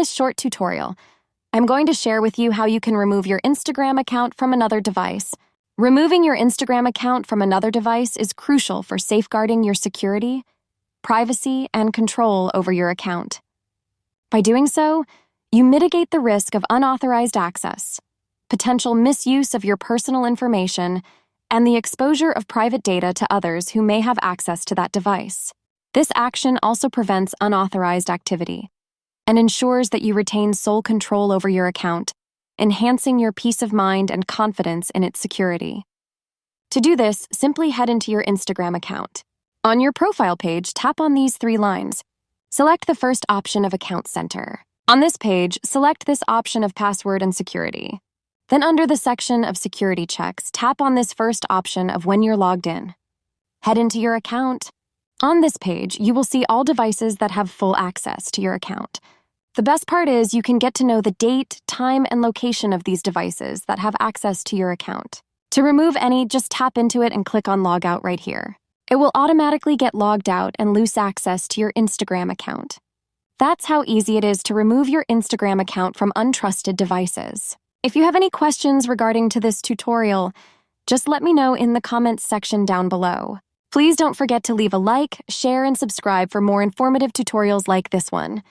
this short tutorial, I'm going to share with you how you can remove your Instagram account from another device. Removing your Instagram account from another device is crucial for safeguarding your security, privacy, and control over your account. By doing so, you mitigate the risk of unauthorized access, potential misuse of your personal information, and the exposure of private data to others who may have access to that device. This action also prevents unauthorized activity and ensures that you retain sole control over your account, enhancing your peace of mind and confidence in its security. To do this, simply head into your Instagram account. On your profile page, tap on these 3 lines. Select the first option of Account Center. On this page, select this option of Password and Security. Then under the section of Security Checks, tap on this first option of When you're logged in. Head into your account. On this page, you will see all devices that have full access to your account. The best part is you can get to know the date, time, and location of these devices that have access to your account. To remove any, just tap into it and click on Log Out right here. It will automatically get logged out and lose access to your Instagram account. That's how easy it is to remove your Instagram account from untrusted devices. If you have any questions regarding to this tutorial, just let me know in the comments section down below. Please don't forget to leave a like, share, and subscribe for more informative tutorials like this one.